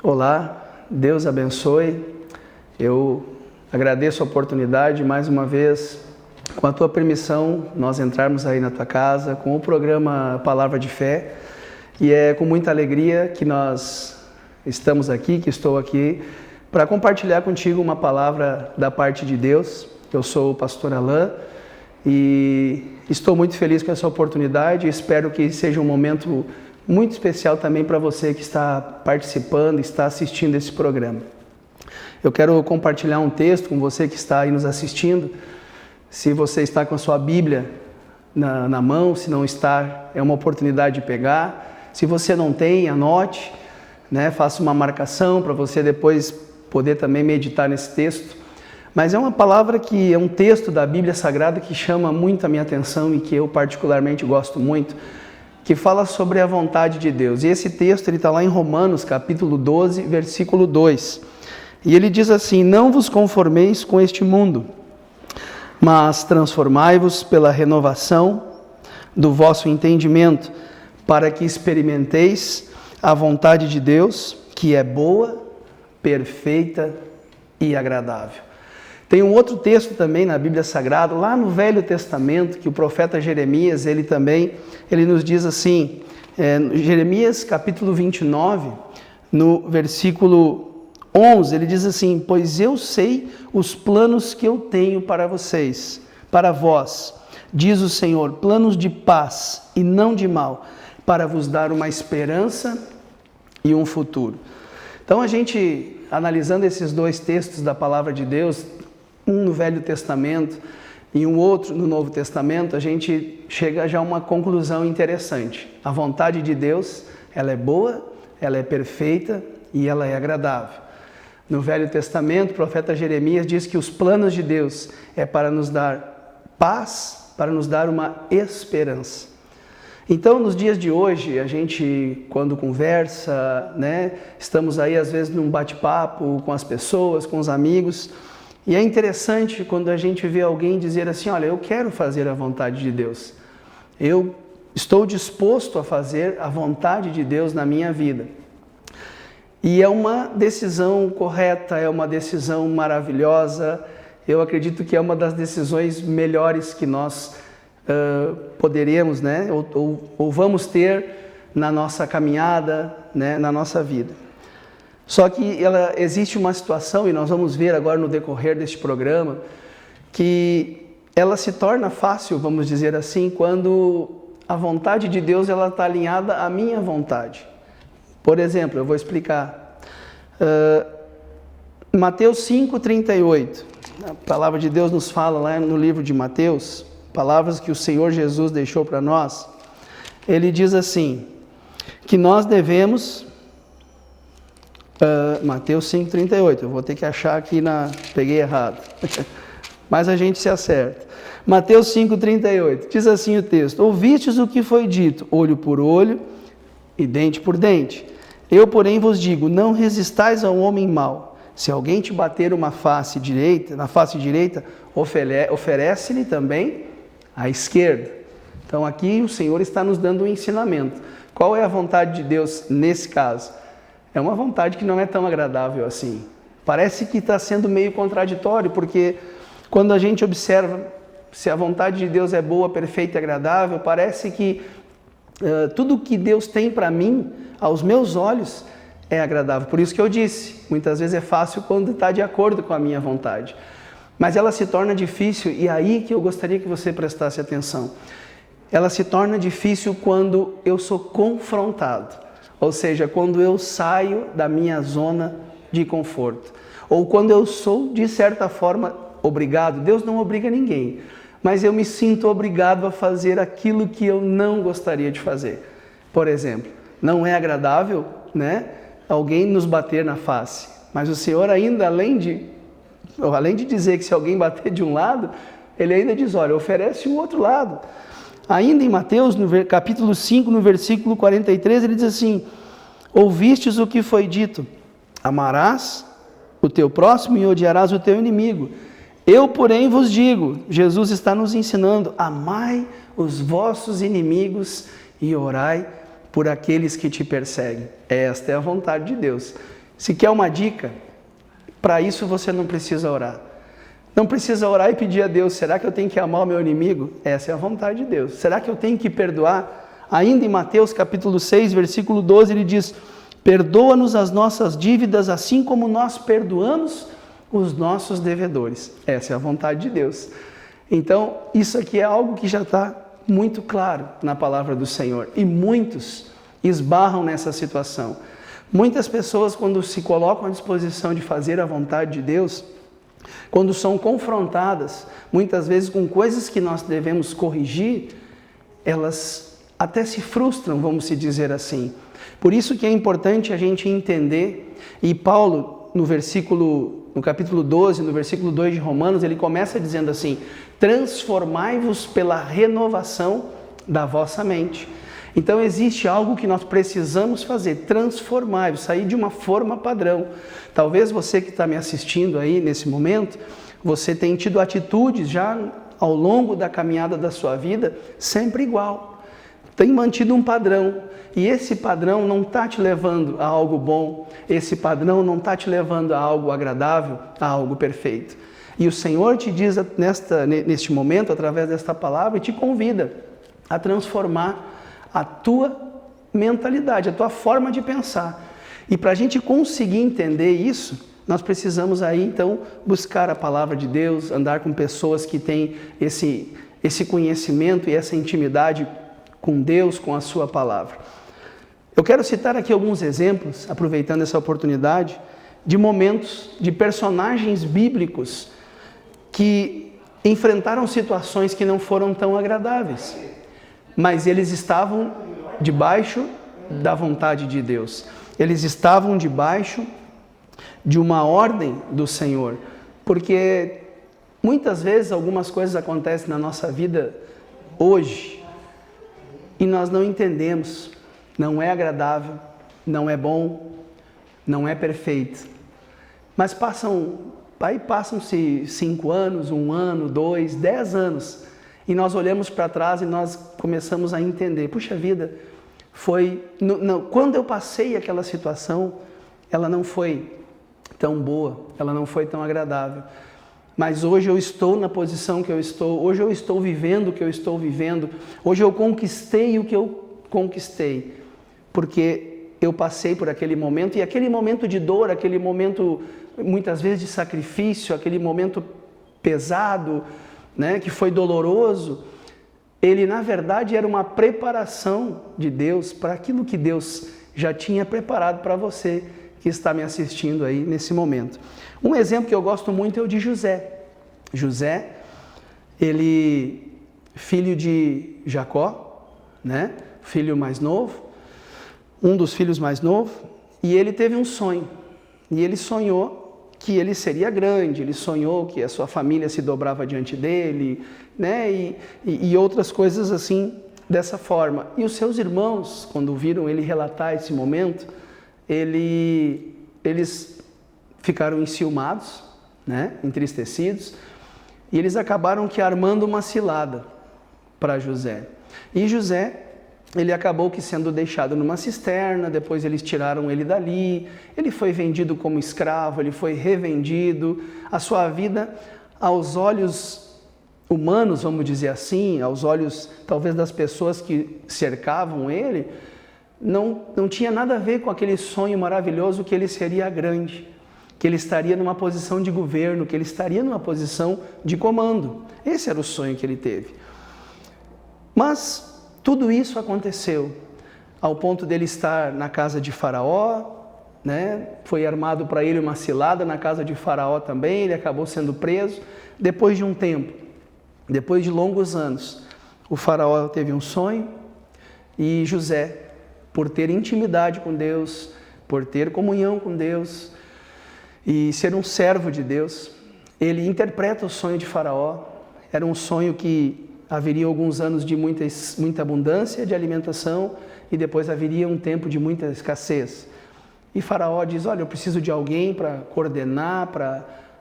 Olá, Deus abençoe. Eu agradeço a oportunidade, mais uma vez, com a tua permissão, nós entrarmos aí na tua casa com o programa Palavra de Fé. E é com muita alegria que nós estamos aqui, que estou aqui, para compartilhar contigo uma palavra da parte de Deus. Eu sou o pastor Alain e estou muito feliz com essa oportunidade. Espero que seja um momento muito especial também para você que está participando, está assistindo esse programa. Eu quero compartilhar um texto com você que está aí nos assistindo. Se você está com a sua Bíblia na mão, se não está, é uma oportunidade de pegar. Se você não tem, anote, faça uma marcação para você depois poder também meditar nesse texto. Mas é uma palavra que é um texto da Bíblia Sagrada que chama muito a minha atenção e que eu particularmente gosto muito, que fala sobre a vontade de Deus. E esse texto está lá em Romanos, capítulo 12, versículo 2. E ele diz assim: não vos conformeis com este mundo, mas transformai-vos pela renovação do vosso entendimento, para que experimenteis a vontade de Deus, que é boa, perfeita e agradável. Tem um outro texto também na Bíblia Sagrada, lá no Velho Testamento, que o profeta Jeremias, ele nos diz assim, Jeremias capítulo 29, no versículo 11, ele diz assim: pois eu sei os planos que eu tenho para vocês, para vós, diz o Senhor, planos de paz e não de mal, para vos dar uma esperança e um futuro. Então a gente, analisando esses dois textos da Palavra de Deus, um no Velho Testamento e um outro no Novo Testamento, a gente chega já a uma conclusão interessante. A vontade de Deus, ela é boa, ela é perfeita e ela é agradável. No Velho Testamento, o profeta Jeremias diz que os planos de Deus é para nos dar paz, para nos dar uma esperança. Então, nos dias de hoje, a gente, quando conversa, estamos aí às vezes num bate-papo com as pessoas, com os amigos, e é interessante quando a gente vê alguém dizer assim: olha, eu quero fazer a vontade de Deus. Eu estou disposto a fazer a vontade de Deus na minha vida. E é uma decisão correta, é uma decisão maravilhosa. Eu acredito que é uma das decisões melhores que nós poderemos, ou vamos ter na nossa caminhada, na nossa vida. Só que existe uma situação, e nós vamos ver agora no decorrer deste programa, que ela se torna fácil, vamos dizer assim, quando a vontade de Deus está alinhada à minha vontade. Por exemplo, eu vou explicar. Mateus 5,38, a palavra de Deus nos fala lá no livro de Mateus, palavras que o Senhor Jesus deixou para nós. Ele diz assim, que nós devemos... Mateus 5,38, eu vou ter que achar aqui peguei errado, mas a gente se acerta. Mateus 5,38, diz assim o texto: ouvistes o que foi dito, olho por olho e dente por dente. Eu, porém, vos digo, não resistais ao homem mau. Se alguém te bater na face direita, oferece-lhe também a esquerda. Então aqui o Senhor está nos dando um ensinamento. Qual é a vontade de Deus nesse caso? É uma vontade que não é tão agradável assim. Parece que está sendo meio contraditório, porque quando a gente observa se a vontade de Deus é boa, perfeita e agradável, parece que tudo que Deus tem para mim, aos meus olhos, é agradável. Por isso que eu disse, muitas vezes é fácil quando está de acordo com a minha vontade. Mas ela se torna difícil, e aí que eu gostaria que você prestasse atenção. Ela se torna difícil quando eu sou confrontado. Ou seja, quando eu saio da minha zona de conforto. Ou quando eu sou, de certa forma, obrigado. Deus não obriga ninguém. Mas eu me sinto obrigado a fazer aquilo que eu não gostaria de fazer. Por exemplo, não é agradável, alguém nos bater na face. Mas o Senhor ainda, além de dizer que se alguém bater de um lado, Ele ainda diz, olha, oferece o outro lado. Ainda em Mateus, no capítulo 5, no versículo 43, ele diz assim: ouvistes o que foi dito, amarás o teu próximo e odiarás o teu inimigo. Eu, porém, vos digo, Jesus está nos ensinando, amai os vossos inimigos e orai por aqueles que te perseguem. Esta é a vontade de Deus. Se quer uma dica, para isso você não precisa orar. Não precisa orar e pedir a Deus, será que eu tenho que amar o meu inimigo? Essa é a vontade de Deus. Será que eu tenho que perdoar? Ainda em Mateus capítulo 6, versículo 12, ele diz: perdoa-nos as nossas dívidas, assim como nós perdoamos os nossos devedores. Essa é a vontade de Deus. Então, isso aqui é algo que já está muito claro na palavra do Senhor. E muitos esbarram nessa situação. Muitas pessoas, quando se colocam à disposição de fazer a vontade de Deus, quando são confrontadas, muitas vezes com coisas que nós devemos corrigir, elas até se frustram, vamos se dizer assim. Por isso que é importante a gente entender, e Paulo, no capítulo 12, no versículo 2 de Romanos, ele começa dizendo assim: transformai-vos pela renovação da vossa mente. Então existe algo que nós precisamos fazer, transformar, sair de uma forma padrão. Talvez você que está me assistindo aí nesse momento, você tenha tido atitudes já ao longo da caminhada da sua vida sempre igual. Tem mantido um padrão e esse padrão não está te levando a algo bom, esse padrão não está te levando a algo agradável, a algo perfeito. E o Senhor te diz neste momento, através desta palavra, e te convida a transformar a tua mentalidade, a tua forma de pensar. E para a gente conseguir entender isso, nós precisamos aí então buscar a palavra de Deus, andar com pessoas que têm esse conhecimento e essa intimidade com Deus, com a sua palavra. Eu quero citar aqui alguns exemplos, aproveitando essa oportunidade, de momentos, de personagens bíblicos que enfrentaram situações que não foram tão agradáveis, mas eles estavam debaixo da vontade de Deus. Eles estavam debaixo de uma ordem do Senhor, porque muitas vezes algumas coisas acontecem na nossa vida hoje e nós não entendemos, não é agradável, não é bom, não é perfeito. Mas passam-se 5 anos, 1 ano, 2, 10 anos, e nós olhamos para trás e nós começamos a entender, puxa vida, quando eu passei aquela situação, ela não foi tão boa, ela não foi tão agradável. Mas hoje eu estou na posição que eu estou, hoje eu estou vivendo o que eu estou vivendo, hoje eu conquistei o que eu conquistei, porque eu passei por aquele momento, e aquele momento de dor, aquele momento muitas vezes de sacrifício, aquele momento pesado, né, que foi doloroso, ele na verdade era uma preparação de Deus para aquilo que Deus já tinha preparado para você que está me assistindo aí nesse momento. Um exemplo que eu gosto muito é o de José. José, ele, filho de Jacó, né, filho mais novo, um dos filhos mais novos, e ele teve um sonho, e ele sonhou que ele seria grande, ele sonhou que a sua família se dobrava diante dele, né, e outras coisas assim, dessa forma. E os seus irmãos, quando viram ele relatar esse momento, eles ficaram enciumados, né, entristecidos, e eles acabaram que armando uma cilada para José. E José, ele acabou que sendo deixado numa cisterna, depois eles tiraram ele dali, ele foi vendido como escravo, ele foi revendido, a sua vida aos olhos humanos, vamos dizer assim, aos olhos talvez das pessoas que cercavam ele, não tinha nada a ver com aquele sonho maravilhoso que ele seria grande, que ele estaria numa posição de governo, que ele estaria numa posição de comando. Esse era o sonho que ele teve. Mas tudo isso aconteceu ao ponto dele estar na casa de Faraó, né? Foi armado para ele uma cilada na casa de Faraó também, ele acabou sendo preso. Depois de um tempo, depois de longos anos, o Faraó teve um sonho e José, por ter intimidade com Deus, por ter comunhão com Deus e ser um servo de Deus, ele interpreta o sonho de Faraó. Era um sonho que haveria alguns anos de muita abundância de alimentação e depois haveria um tempo de muita escassez. E Faraó diz, olha, eu preciso de alguém para coordenar,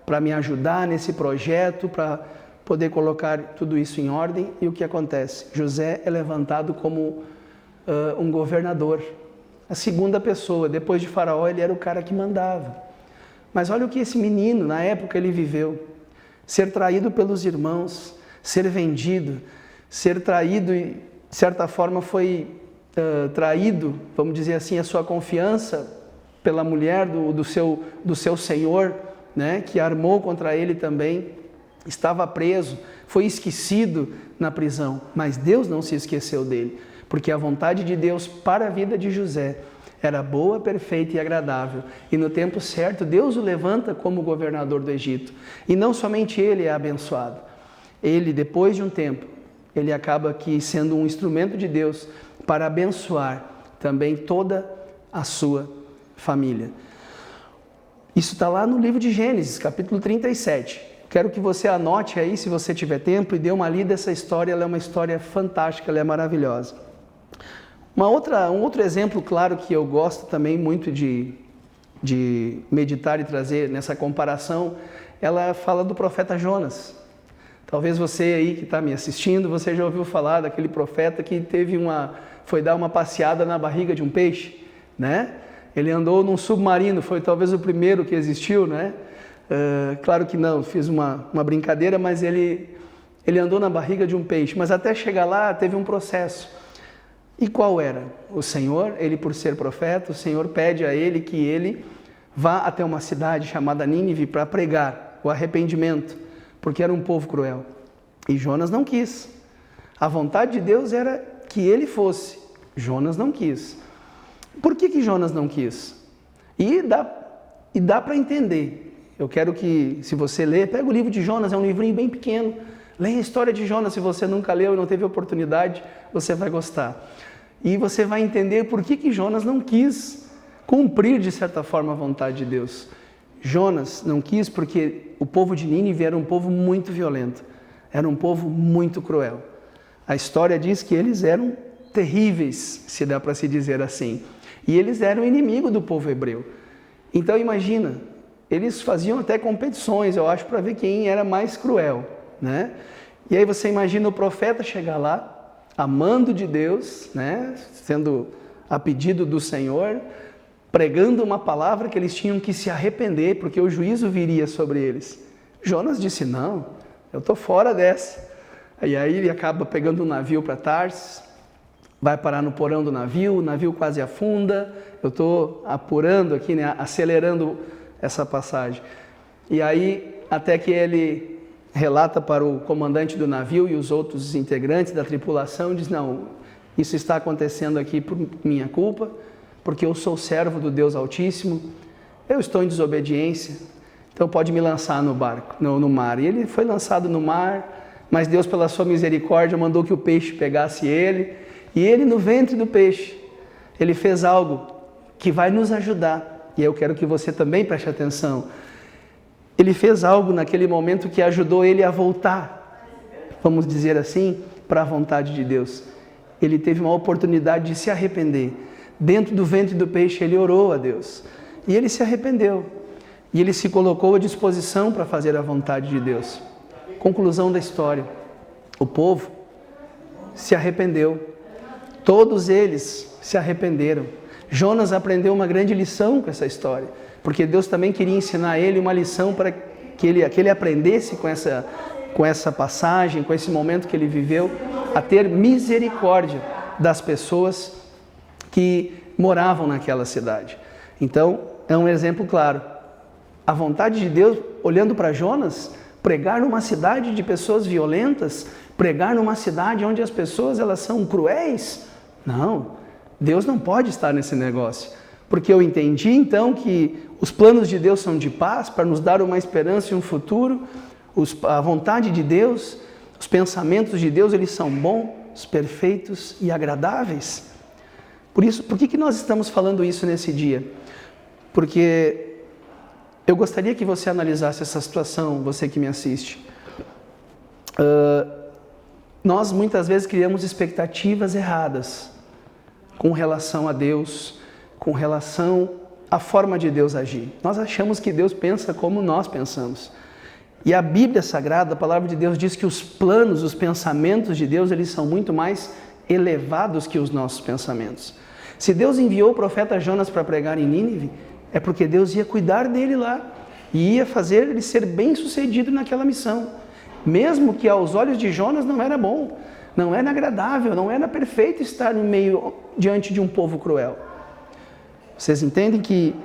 para me ajudar nesse projeto, para poder colocar tudo isso em ordem. E o que acontece? José é levantado como um governador a segunda pessoa. Depois de Faraó, ele era o cara que mandava. Mas olha o que esse menino, na época, ele viveu. Ser traído pelos irmãos, ser vendido, ser traído e, de certa forma, foi traído, vamos dizer assim, a sua confiança pela mulher do seu senhor, né, que armou contra ele também, estava preso, foi esquecido na prisão, mas Deus não se esqueceu dele, porque a vontade de Deus para a vida de José era boa, perfeita e agradável, e no tempo certo Deus o levanta como governador do Egito, e não somente ele é abençoado, ele, depois de um tempo, ele acaba aqui sendo um instrumento de Deus para abençoar também toda a sua família. Isso está lá no livro de Gênesis, capítulo 37. Quero que você anote aí, se você tiver tempo, e dê uma lida. Essa história, ela é uma história fantástica, ela é maravilhosa. Um outro exemplo, claro, que eu gosto também muito de meditar e trazer nessa comparação, ela fala do profeta Jonas. Talvez você aí que está me assistindo, você já ouviu falar daquele profeta que foi dar uma passeada na barriga de um peixe, né? Ele andou num submarino, foi talvez o primeiro que existiu, né? Claro que não, fiz uma brincadeira, mas ele andou na barriga de um peixe, mas até chegar lá teve um processo. E qual era? O Senhor, ele por ser profeta, o Senhor pede a ele que ele vá até uma cidade chamada Nínive para pregar o arrependimento, porque era um povo cruel. E Jonas não quis. A vontade de Deus era que ele fosse. Jonas não quis. Por que Jonas não quis? E dá para entender. Eu quero que, se você ler, pega o livro de Jonas, é um livrinho bem pequeno. Leia a história de Jonas, se você nunca leu e não teve oportunidade, você vai gostar. E você vai entender por que Jonas não quis cumprir, de certa forma, a vontade de Deus. Jonas não quis porque o povo de Nínive era um povo muito violento, era um povo muito cruel. A história diz que eles eram terríveis, se dá para se dizer assim, e eles eram inimigo do povo hebreu. Então imagina, eles faziam até competições, eu acho, para ver quem era mais cruel, né? E aí você imagina o profeta chegar lá, amando de Deus, né? Sendo a pedido do Senhor, pregando uma palavra que eles tinham que se arrepender, porque o juízo viria sobre eles. Jonas disse, não, eu estou fora dessa. E aí ele acaba pegando um navio para Tarsis, vai parar no porão do navio, o navio quase afunda. Eu estou apurando aqui, né, acelerando essa passagem. E aí, até que ele relata para o comandante do navio e os outros integrantes da tripulação, diz, não, isso está acontecendo aqui por minha culpa, porque eu sou servo do Deus Altíssimo, eu estou em desobediência, então pode me lançar no barco, no mar. E ele foi lançado no mar, mas Deus, pela sua misericórdia, mandou que o peixe pegasse ele, e ele, no ventre do peixe, ele fez algo que vai nos ajudar, e eu quero que você também preste atenção. Ele fez algo naquele momento que ajudou ele a voltar, vamos dizer assim, para a vontade de Deus. Ele teve uma oportunidade de se arrepender. Dentro do ventre do peixe, ele orou a Deus. E ele se arrependeu. E ele se colocou à disposição para fazer a vontade de Deus. Conclusão da história. O povo se arrependeu. Todos eles se arrependeram. Jonas aprendeu uma grande lição com essa história, porque Deus também queria ensinar a ele uma lição para que ele aprendesse com essa passagem, com esse momento que ele viveu, a ter misericórdia das pessoas que moravam naquela cidade. Então, é um exemplo claro. A vontade de Deus, olhando para Jonas, pregar numa cidade de pessoas violentas, pregar numa cidade onde as pessoas elas são cruéis. Não, Deus não pode estar nesse negócio. Porque eu entendi então que os planos de Deus são de paz, para nos dar uma esperança e um futuro. A vontade de Deus, os pensamentos de Deus, eles são bons, perfeitos e agradáveis. Por que nós estamos falando isso nesse dia? Porque eu gostaria que você analisasse essa situação, você que me assiste. Nós muitas vezes criamos expectativas erradas com relação a Deus, com relação à forma de Deus agir. Nós achamos que Deus pensa como nós pensamos. E a Bíblia Sagrada, a Palavra de Deus, diz que os planos, os pensamentos de Deus, eles são muito mais elevados que os nossos pensamentos. Se Deus enviou o profeta Jonas para pregar em Nínive, é porque Deus ia cuidar dele lá e ia fazer ele ser bem-sucedido naquela missão. Mesmo que aos olhos de Jonas não era bom, não era agradável, não era perfeito estar no meio, diante de um povo cruel. Vocês entendem que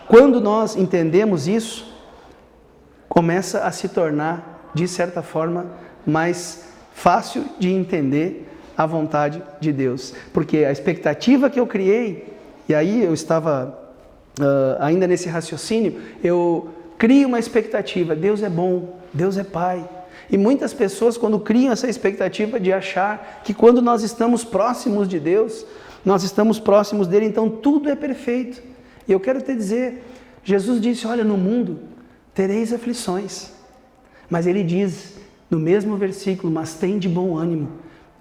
quando nós entendemos isso, começa a se tornar, de certa forma, mais fácil de entender a vontade de Deus. Porque a expectativa que eu criei, e aí eu estava ainda nesse raciocínio, eu crio uma expectativa, Deus é bom, Deus é Pai. E muitas pessoas, quando criam essa expectativa de achar que quando nós estamos próximos de Deus, nós estamos próximos dele, então tudo é perfeito. E eu quero te dizer, Jesus disse, olha, no mundo tereis aflições. Mas ele diz, no mesmo versículo, mas tem de bom ânimo,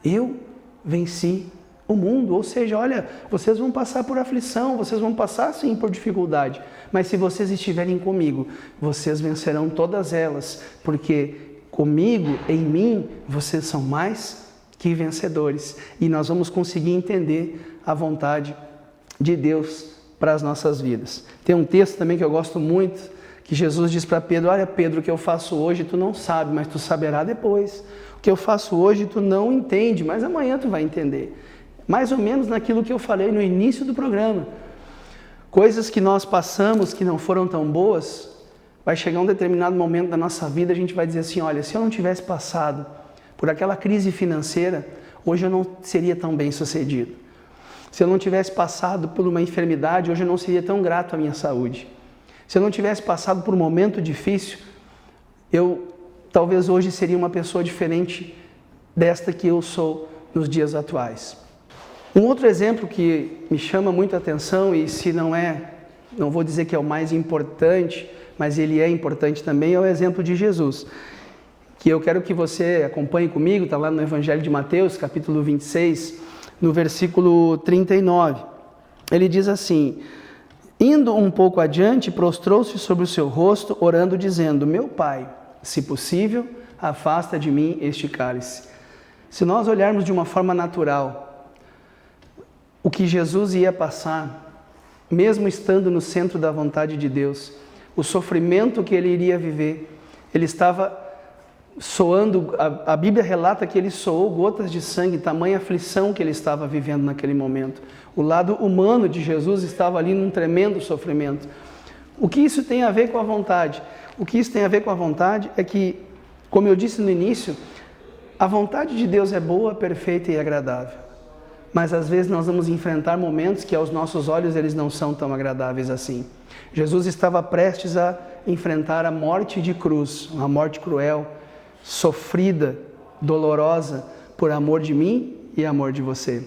eu venci o mundo. Ou seja, olha, vocês vão passar por aflição, vocês vão passar sim por dificuldade, mas se vocês estiverem comigo, vocês vencerão todas elas, porque comigo, em mim, vocês são mais que vencedores. E nós vamos conseguir entender a vontade de Deus para as nossas vidas. Tem um texto também que eu gosto muito, que Jesus diz para Pedro, olha Pedro, o que eu faço hoje tu não sabe, mas tu saberá depois. O que eu faço hoje tu não entende, mas amanhã tu vai entender. Mais ou menos naquilo que eu falei no início do programa. Coisas que nós passamos que não foram tão boas, vai chegar um determinado momento da nossa vida, a gente vai dizer assim, olha, se eu não tivesse passado por aquela crise financeira, hoje eu não seria tão bem sucedido. Se eu não tivesse passado por uma enfermidade, hoje eu não seria tão grato à minha saúde. Se eu não tivesse passado por um momento difícil, eu talvez hoje seria uma pessoa diferente desta que eu sou nos dias atuais. Um outro exemplo que me chama muito a atenção, e se não vou dizer que é o mais importante, mas ele é importante também, é o exemplo de Jesus, que eu quero que você acompanhe comigo, está lá no Evangelho de Mateus, capítulo 26, no versículo 39. Ele diz assim, indo um pouco adiante, prostrou-se sobre o seu rosto, orando, dizendo, meu Pai, se possível, afasta de mim este cálice. Se nós olharmos de uma forma natural, o que Jesus ia passar, mesmo estando no centro da vontade de Deus, o sofrimento que ele iria viver, ele estava soando, a Bíblia relata que ele soou gotas de sangue, tamanha aflição que ele estava vivendo naquele momento. O lado humano de Jesus estava ali num tremendo sofrimento. O que isso tem a ver com a vontade? O que isso tem a ver com a vontade é que, como eu disse no início, a vontade de Deus é boa, perfeita e agradável. Mas às vezes nós vamos enfrentar momentos que aos nossos olhos eles não são tão agradáveis assim. Jesus estava prestes a enfrentar a morte de cruz, uma morte cruel, sofrida, dolorosa, por amor de mim e amor de você.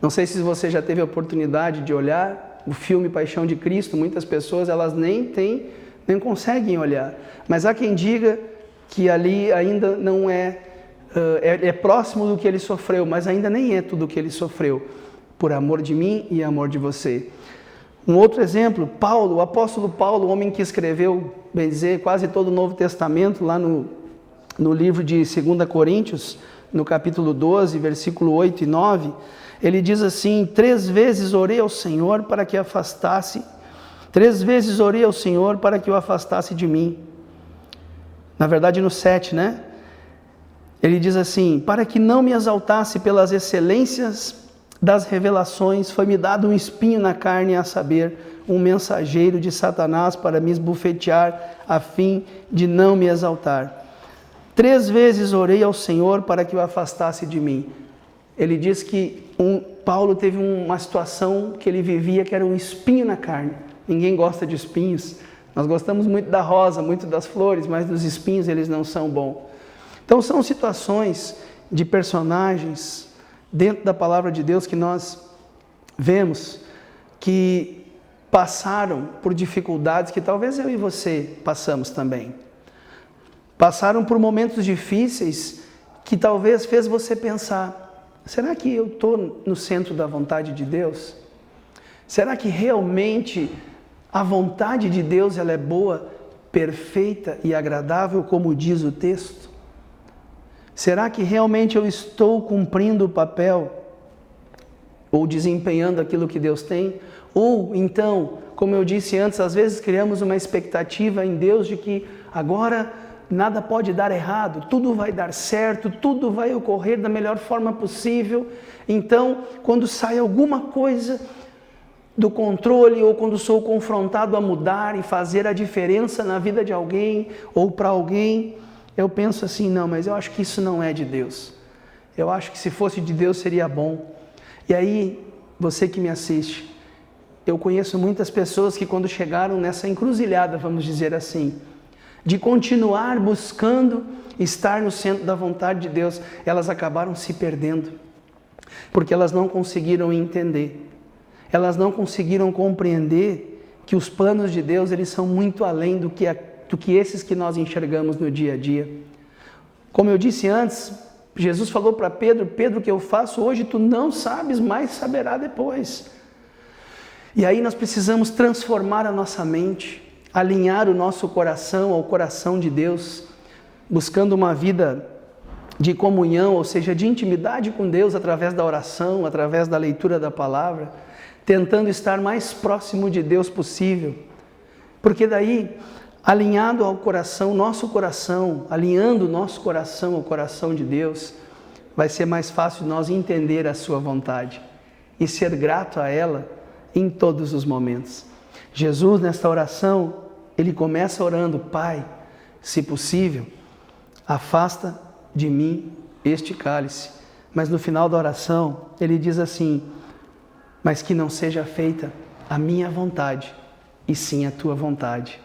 Não sei se você já teve a oportunidade de olhar o filme Paixão de Cristo, muitas pessoas elas nem conseguem olhar, mas há quem diga que ali ainda não é próximo do que ele sofreu, mas ainda nem é tudo o que ele sofreu, por amor de mim e amor de você. Um outro exemplo, Paulo, o apóstolo Paulo, o homem que escreveu, bem dizer, quase todo o Novo Testamento, lá no livro de 2 Coríntios, no capítulo 12, versículo 8 e 9, ele diz assim, 3 vezes orei ao Senhor para que afastasse, 3 vezes orei ao Senhor para que o afastasse de mim. Na verdade no 7, né? Ele diz assim, para que não me exaltasse pelas excelências das revelações, foi-me dado um espinho na carne, a saber, um mensageiro de Satanás para me esbofetear, a fim de não me exaltar. 3 vezes orei ao Senhor para que o afastasse de mim. Ele diz que Paulo teve uma situação que ele vivia que era um espinho na carne. Ninguém gosta de espinhos. Nós gostamos muito da rosa, muito das flores, mas dos espinhos eles não são bons. Então são situações de personagens dentro da palavra de Deus que nós vemos que passaram por dificuldades que talvez eu e você passamos também. Passaram por momentos difíceis que talvez fez você pensar, será que eu estou no centro da vontade de Deus? Será que realmente a vontade de Deus ela é boa, perfeita e agradável, como diz o texto? Será que realmente eu estou cumprindo o papel? ou desempenhando aquilo que Deus tem, ou então, como eu disse antes, às vezes criamos uma expectativa em Deus de que agora nada pode dar errado, tudo vai dar certo, tudo vai ocorrer da melhor forma possível. Então, quando sai alguma coisa do controle, ou quando sou confrontado a mudar e fazer a diferença na vida de alguém ou para alguém, eu penso assim, não, mas eu acho que isso não é de Deus. Eu acho que se fosse de Deus seria bom. E aí, você que me assiste, eu conheço muitas pessoas que quando chegaram nessa encruzilhada, vamos dizer assim, de continuar buscando estar no centro da vontade de Deus, elas acabaram se perdendo, porque elas não conseguiram entender, elas não conseguiram compreender que os planos de Deus, eles são muito além do que esses que nós enxergamos no dia a dia. Como eu disse antes, Jesus falou para Pedro, Pedro, o que eu faço hoje tu não sabes, mas saberá depois. E aí nós precisamos transformar a nossa mente, alinhar o nosso coração ao coração de Deus, buscando uma vida de comunhão, ou seja, de intimidade com Deus através da oração, através da leitura da palavra, tentando estar mais próximo de Deus possível. Porque daí, alinhado ao coração, nosso coração, alinhando o nosso coração ao coração de Deus, vai ser mais fácil nós entender a sua vontade e ser grato a ela em todos os momentos. Jesus, nesta oração, ele começa orando, Pai, se possível, afasta de mim este cálice. Mas no final da oração, ele diz assim, mas que não seja feita a minha vontade, e sim a tua vontade.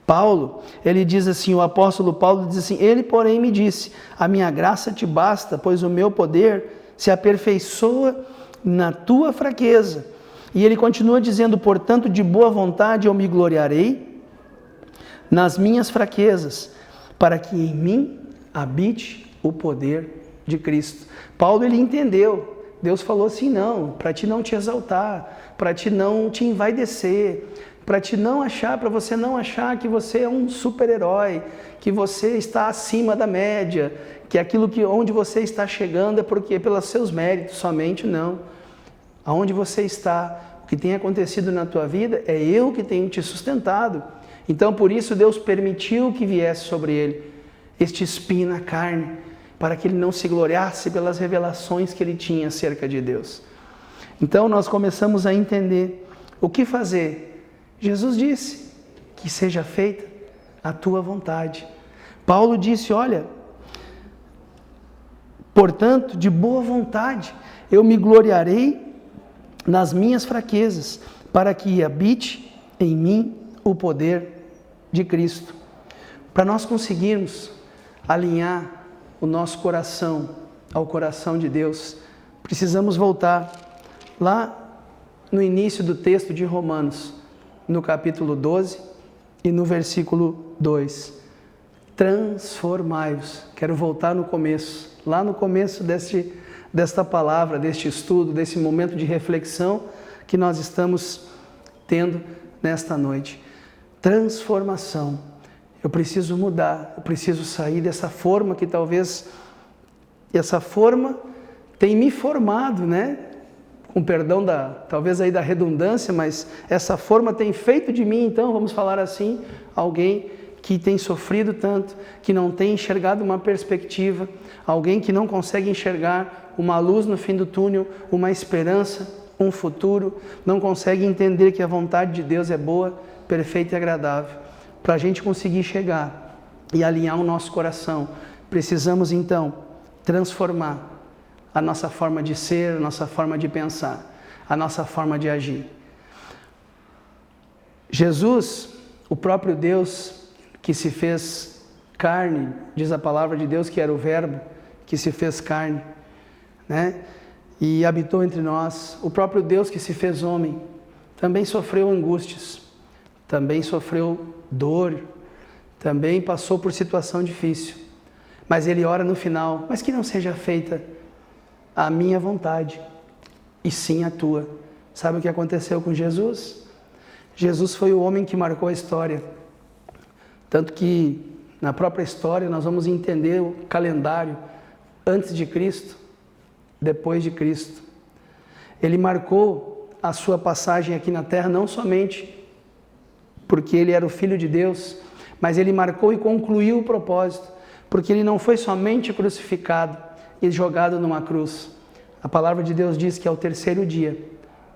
Paulo, ele diz assim, o apóstolo Paulo diz assim, ele porém me disse, a minha graça te basta, pois o meu poder se aperfeiçoa na tua fraqueza. E ele continua dizendo, portanto, de boa vontade eu me gloriarei nas minhas fraquezas, para que em mim habite o poder de Cristo. Paulo, ele entendeu. Deus falou assim, não, para te não te exaltar, para te não te envaidecer, para você não achar que você é um super-herói, que você está acima da média, que aquilo onde você está chegando é porque pelos seus méritos somente, não. Aonde você está, o que tem acontecido na tua vida, é eu que tenho te sustentado. Então, por isso, Deus permitiu que viesse sobre ele este espinho na carne, para que ele não se gloriasse pelas revelações que ele tinha acerca de Deus. Então, nós começamos a entender o que fazer. Jesus disse que seja feita a tua vontade. Paulo disse, olha, portanto, de boa vontade, eu me gloriarei nas minhas fraquezas, para que habite em mim o poder de Cristo. Para nós conseguirmos alinhar o nosso coração ao coração de Deus, precisamos voltar lá no início do texto de Romanos, no capítulo 12 e no versículo 2. Transformai-vos. Quero voltar no começo, lá no começo desta palavra, deste estudo, desse momento de reflexão que nós estamos tendo nesta noite. Transformação. Eu preciso mudar, eu preciso sair dessa forma que talvez essa forma tem me formado, né? Com perdão talvez aí da redundância, mas essa forma tem feito de mim, então, vamos falar assim, alguém que tem sofrido tanto, que não tem enxergado uma perspectiva, alguém que não consegue enxergar uma luz no fim do túnel, uma esperança, um futuro, não consegue entender que a vontade de Deus é boa, perfeita e agradável. Para a gente conseguir chegar e alinhar o nosso coração, precisamos então transformar a nossa forma de ser, a nossa forma de pensar, a nossa forma de agir. Jesus, o próprio Deus que se fez carne, diz a palavra de Deus que era o Verbo que se fez carne, né? E habitou entre nós, o próprio Deus que se fez homem, também sofreu angústias, também sofreu dor, também passou por situação difícil, mas ele ora no final, mas que não seja feita a minha vontade, e sim a tua. Sabe o que aconteceu com Jesus? Jesus foi o homem que marcou a história, tanto que na própria história nós vamos entender o calendário antes de Cristo, depois de Cristo. Ele marcou a sua passagem aqui na terra não somente porque ele era o Filho de Deus, mas ele marcou e concluiu o propósito, porque ele não foi somente crucificado e jogado numa cruz. A palavra de Deus diz que ao terceiro dia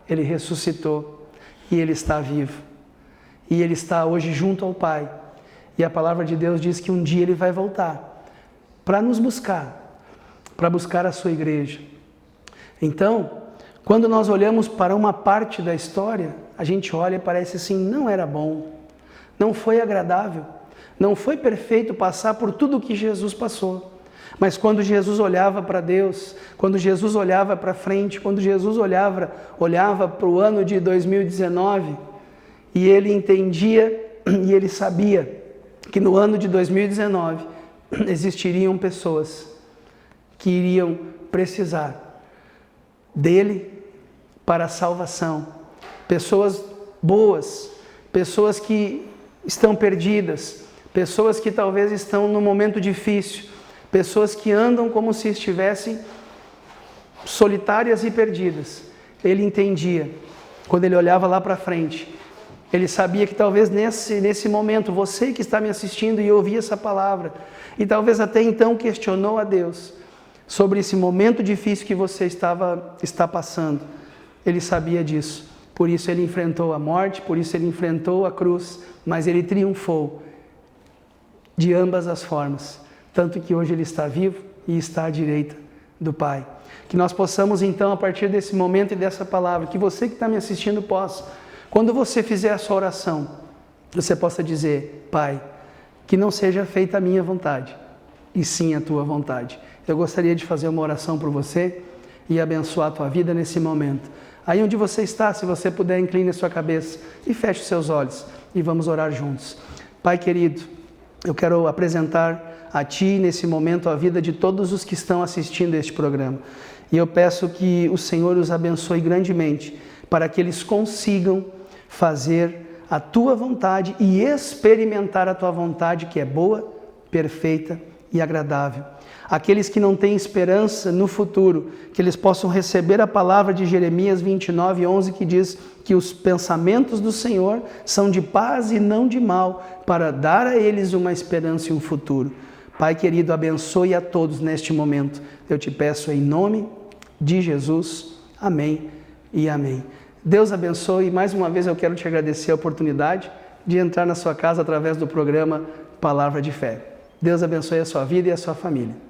ele ressuscitou e ele está vivo. E ele está hoje junto ao Pai. E a palavra de Deus diz que um dia ele vai voltar para nos buscar, para buscar a sua igreja. Então, quando nós olhamos para uma parte da história, a gente olha e parece assim, não era bom, não foi agradável, não foi perfeito passar por tudo o que Jesus passou. Mas quando Jesus olhava para Deus, quando Jesus olhava para frente, quando Jesus olhava para o ano de 2019, e ele entendia e ele sabia que no ano de 2019 existiriam pessoas que iriam precisar dele para a salvação. Pessoas boas, pessoas que estão perdidas, pessoas que talvez estão num momento difícil, pessoas que andam como se estivessem solitárias e perdidas. Ele entendia, quando ele olhava lá para frente, ele sabia que talvez nesse momento, você que está me assistindo e ouvir essa palavra, e talvez até então questionou a Deus sobre esse momento difícil que você está passando, ele sabia disso. Por isso ele enfrentou a morte, por isso ele enfrentou a cruz, mas ele triunfou de ambas as formas. Tanto que hoje ele está vivo e está à direita do Pai. Que nós possamos então, a partir desse momento e dessa palavra, que você que está me assistindo possa, quando você fizer a sua oração, você possa dizer, Pai, que não seja feita a minha vontade, e sim a tua vontade. Eu gostaria de fazer uma oração por você e abençoar a tua vida nesse momento. Aí onde você está, se você puder, incline a sua cabeça e feche os seus olhos e vamos orar juntos. Pai querido, eu quero apresentar a Ti nesse momento a vida de todos os que estão assistindo este programa. E eu peço que o Senhor os abençoe grandemente para que eles consigam fazer a Tua vontade e experimentar a Tua vontade que é boa, perfeita e agradável. Aqueles que não têm esperança no futuro, que eles possam receber a palavra de Jeremias 29:11, que diz que os pensamentos do Senhor são de paz e não de mal, para dar a eles uma esperança e um futuro. Pai querido, abençoe a todos neste momento. Eu te peço em nome de Jesus. Amém e amém. Deus abençoe. Mais uma vez eu quero te agradecer a oportunidade de entrar na sua casa através do programa Palavra de Fé. Deus abençoe a sua vida e a sua família.